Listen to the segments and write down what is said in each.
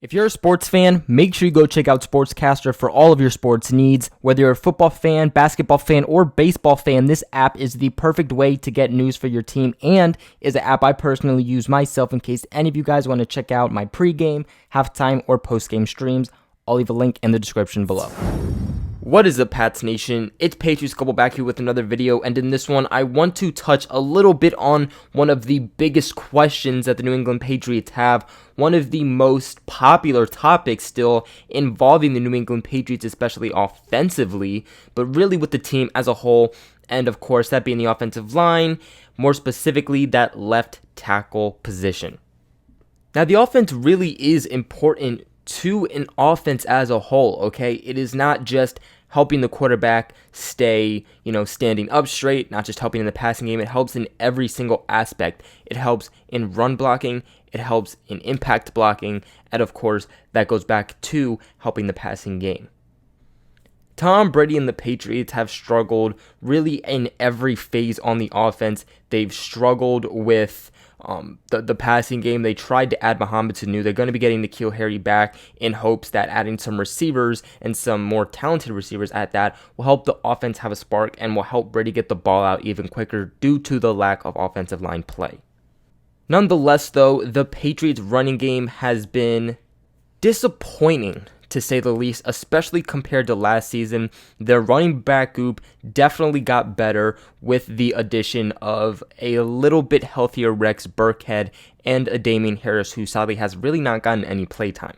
If you're a sports fan, make sure you go check out SportsCastr for all of your sports needs. Whether you're a football fan, basketball fan, or baseball fan, this app is the perfect way to get news for your team and is an app I personally use myself in case any of you guys want to check out my pregame, halftime, or postgame streams. I'll leave a link in the description below. What is up, Pats Nation? It's Patriots Global back here with another video, and in this one, I want to touch a little bit on one of the biggest questions that the New England Patriots have, one of the most popular topics still involving the New England Patriots, especially offensively, but really with the team as a whole, and of course, that being the offensive line, more specifically, that left tackle position. Now, the offense really is important to an offense as a whole, okay? It is not just helping the quarterback stay, standing up straight, not just helping in the passing game. It helps in every single aspect. It helps in run blocking, it helps in impact blocking, and of course, that goes back to helping the passing game. Tom Brady and the Patriots have struggled really in every phase on the offense. They've struggled with the passing game. They tried to add Mohamed Sanu. They're going to be getting N'Keal Harry back in hopes that adding some receivers and some more talented receivers at that will help the offense have a spark and will help Brady get the ball out even quicker due to the lack of offensive line play. Nonetheless, though, the Patriots' running game has been disappointing, to say the least, especially compared to last season. Their running back group definitely got better with the addition of a little bit healthier Rex Burkhead and a Damien Harris, who sadly has really not gotten any playtime.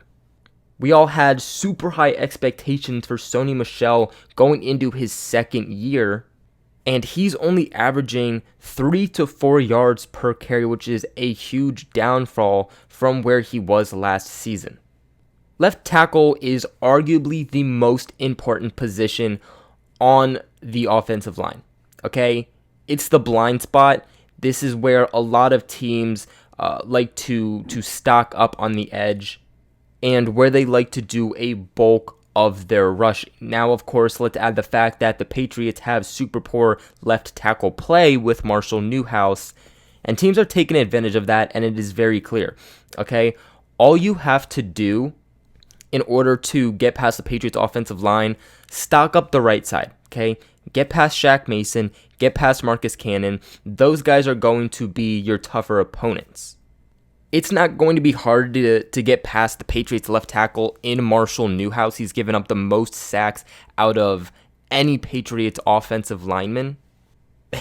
We all had super high expectations for Sony Michel going into his second year, and he's only averaging 3 to 4 yards per carry, which is a huge downfall from where he was last season. Left tackle is arguably the most important position on the offensive line, okay? It's the blind spot. This is where a lot of teams like to stock up on the edge and where they like to do a bulk of their rushing. Now, of course, let's add the fact that the Patriots have super poor left tackle play with Marshall Newhouse, and teams are taking advantage of that, and it is very clear, okay? All you have to do in order to get past the Patriots offensive line, stock up the right side, okay? Get past Shaq Mason, get past Marcus Cannon. Those guys are going to be your tougher opponents. It's not going to be hard to get past the Patriots left tackle in Marshall Newhouse. He's given up the most sacks out of any Patriots offensive lineman.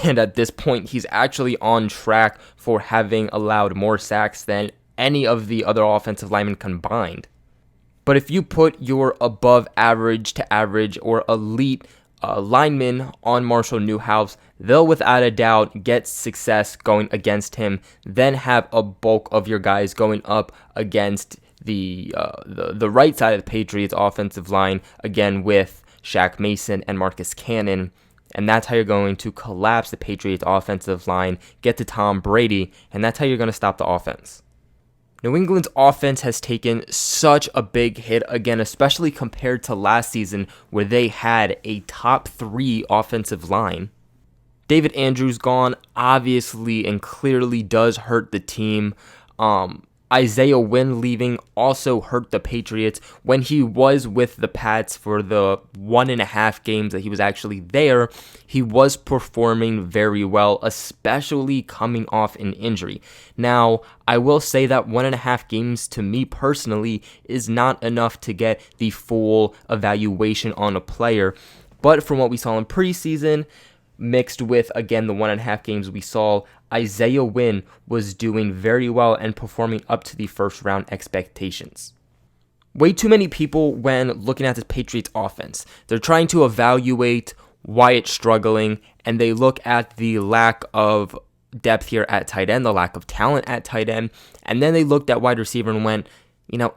And at this point, he's actually on track for having allowed more sacks than any of the other offensive linemen combined. But if you put your above average to average or elite linemen on Marshall Newhouse, they'll without a doubt get success going against him, then have a bulk of your guys going up against the right side of the Patriots offensive line, again with Shaq Mason and Marcus Cannon. And that's how you're going to collapse the Patriots offensive line, get to Tom Brady, and that's how you're going to stop the offense. New England's offense has taken such a big hit again, especially compared to last season where they had a top 3 offensive line. David Andrews gone obviously and clearly does hurt the team. Isaiah Wynn leaving also hurt the Patriots. When he was with the Pats for the 1.5 games that he was actually there, he was performing very well, especially coming off an injury. Now, I will say that 1.5 games to me personally is not enough to get the full evaluation on a player. But from what we saw in preseason, mixed with, again, the 1.5 games we saw, Isaiah Wynn was doing very well and performing up to the first round expectations. Way too many people, when looking at the Patriots offense, they're trying to evaluate why it's struggling, and they look at the lack of depth here at tight end, the lack of talent at tight end, and then they looked at wide receiver and went,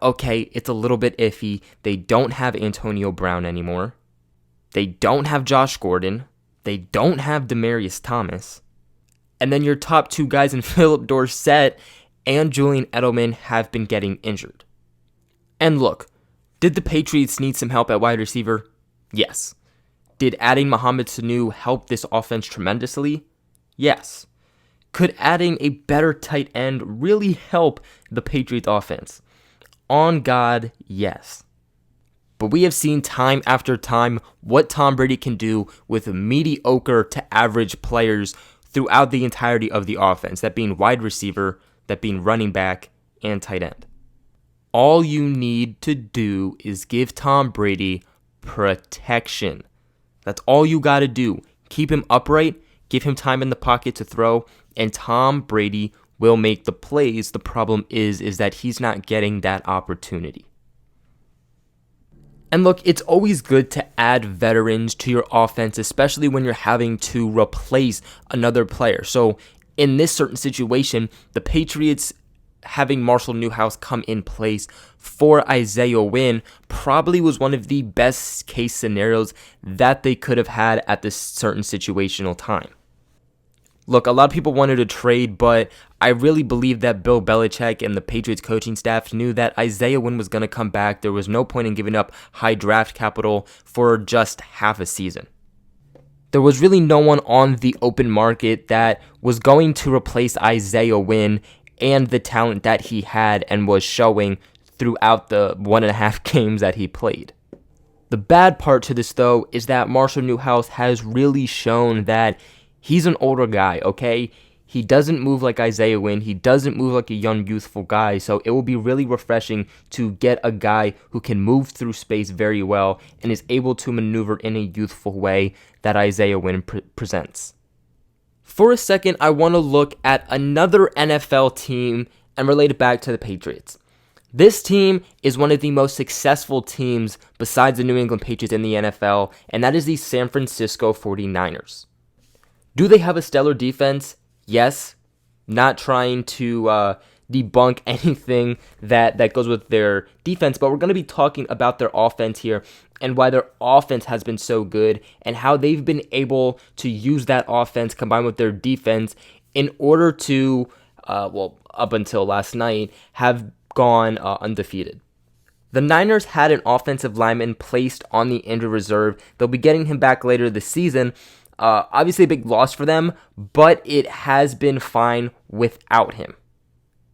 okay, it's a little bit iffy. They don't have Antonio Brown anymore. They don't have Josh Gordon. They don't have Demaryius Thomas. And then your top 2 guys in Philip Dorsett and Julian Edelman have been getting injured. And look, did the Patriots need some help at wide receiver? Yes. Did adding Mohamed Sanu help this offense tremendously? Yes. Could adding a better tight end really help the Patriots offense? On God, yes. But we have seen time after time what Tom Brady can do with mediocre to average players throughout the entirety of the offense, that being wide receiver, that being running back, and tight end. All you need to do is give Tom Brady protection. That's all you got to do. Keep him upright, give him time in the pocket to throw, and Tom Brady will make the plays. The problem is that he's not getting that opportunity. And look, it's always good to add veterans to your offense, especially when you're having to replace another player. So in this certain situation, the Patriots having Marshall Newhouse come in place for Isaiah Wynn probably was one of the best case scenarios that they could have had at this certain situational time. Look, a lot of people wanted to trade, but I really believe that Bill Belichick and the Patriots coaching staff knew that Isaiah Wynn was going to come back. There was no point in giving up high draft capital for just half a season. There was really no one on the open market that was going to replace Isaiah Wynn and the talent that he had and was showing throughout the 1.5 games that he played. The bad part to this, though, is that Marshall Newhouse has really shown that he's an older guy, okay? He doesn't move like Isaiah Wynn. He doesn't move like a young, youthful guy. So it will be really refreshing to get a guy who can move through space very well and is able to maneuver in a youthful way that Isaiah Wynn presents. For a second, I want to look at another NFL team and relate it back to the Patriots. This team is one of the most successful teams besides the New England Patriots in the NFL, and that is the San Francisco 49ers. Do they have a stellar defense? Yes. Not trying to debunk anything that goes with their defense, but we're going to be talking about their offense here and why their offense has been so good and how they've been able to use that offense combined with their defense in order to, up until last night, have gone undefeated. The Niners had an offensive lineman placed on the injured reserve. They'll be getting him back later this season. Obviously a big loss for them, but it has been fine without him.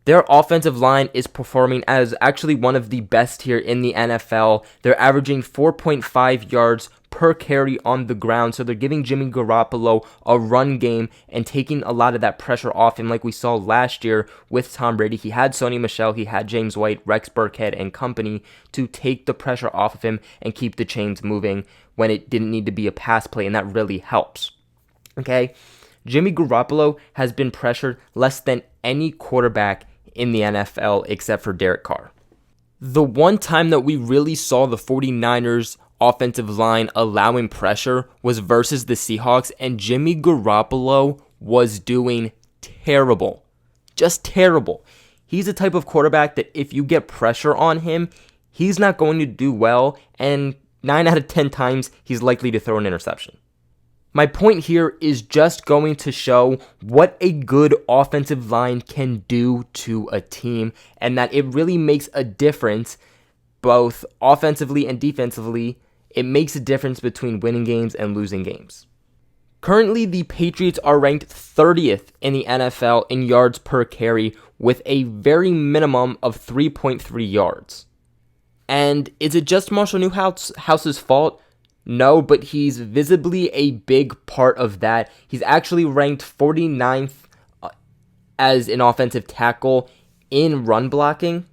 Their offensive line is performing as actually one of the best here in the NFL. They're averaging 4.5 yards per carry on the ground, so they're giving Jimmy Garoppolo a run game and taking a lot of that pressure off him like we saw last year with Tom Brady. He had Sony Michel, he had James White, Rex Burkhead, and company to take the pressure off of him and keep the chains moving when it didn't need to be a pass play, and that really helps. Okay? Jimmy Garoppolo has been pressured less than any quarterback in the NFL except for Derek Carr. The one time that we really saw the 49ers offensive line allowing pressure was versus the Seahawks, and Jimmy Garoppolo was doing terrible. Just terrible. He's the type of quarterback that if you get pressure on him, he's not going to do well, and 9 out of 10 times he's likely to throw an interception. My point here is just going to show what a good offensive line can do to a team, and that it really makes a difference both offensively and defensively. It makes a difference between winning games and losing games. Currently, the Patriots are ranked 30th in the NFL in yards per carry with a very minimum of 3.3 yards. And is it just Marshall Newhouse's fault? No, but he's visibly a big part of that. He's actually ranked 49th as an offensive tackle in run blocking.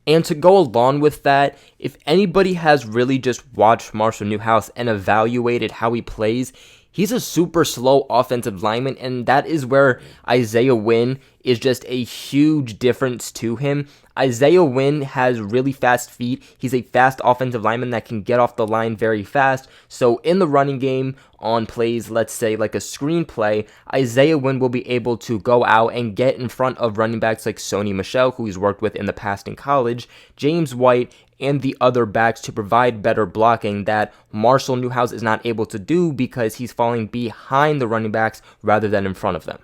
And to go along with that, if anybody has really just watched Marshall Newhouse and evaluated how he plays, he's a super slow offensive lineman, and that is where Isaiah Wynn is just a huge difference to him. Isaiah Wynn has really fast feet. He's a fast offensive lineman that can get off the line very fast. So in the running game, on plays, let's say like a screen play, Isaiah Wynn will be able to go out and get in front of running backs like Sony Michel, who he's worked with in the past in college, James White, and the other backs to provide better blocking that Marshall Newhouse is not able to do because he's falling behind the running backs rather than in front of them.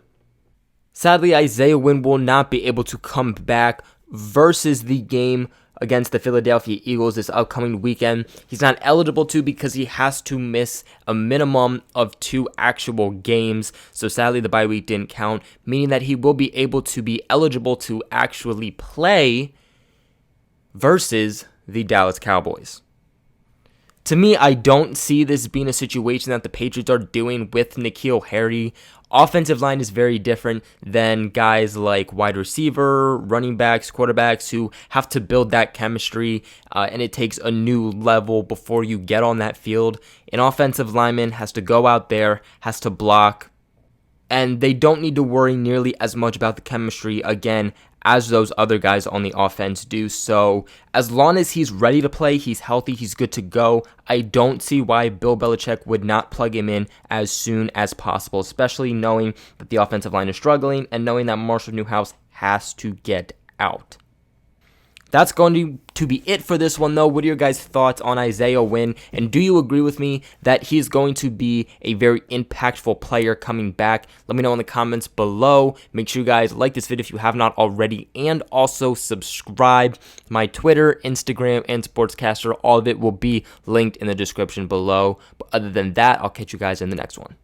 Sadly, Isaiah Wynn will not be able to come back versus the game against the Philadelphia Eagles this upcoming weekend. He's not eligible to because he has to miss a minimum of 2 actual games. So sadly, the bye week didn't count, meaning that he will be able to be eligible to actually play versus the Dallas Cowboys. To me, I don't see this being a situation that the Patriots are doing with N'Keal Harry. Offensive line is very different than guys like wide receiver, running backs, quarterbacks who have to build that chemistry, and it takes a new level before you get on that field. An offensive lineman has to go out there, has to block, and they don't need to worry nearly as much about the chemistry, again, as those other guys on the offense do. So as long as he's ready to play, he's healthy, he's good to go, I don't see why Bill Belichick would not plug him in as soon as possible, especially knowing that the offensive line is struggling and knowing that Marshall Newhouse has to get out. That's going to be it for this one, though. What are your guys' thoughts on Isaiah Wynn? And do you agree with me that he's going to be a very impactful player coming back? Let me know in the comments below. Make sure you guys like this video if you have not already. And also subscribe. My Twitter, Instagram, and Sportscaster, all of it will be linked in the description below. But other than that, I'll catch you guys in the next one.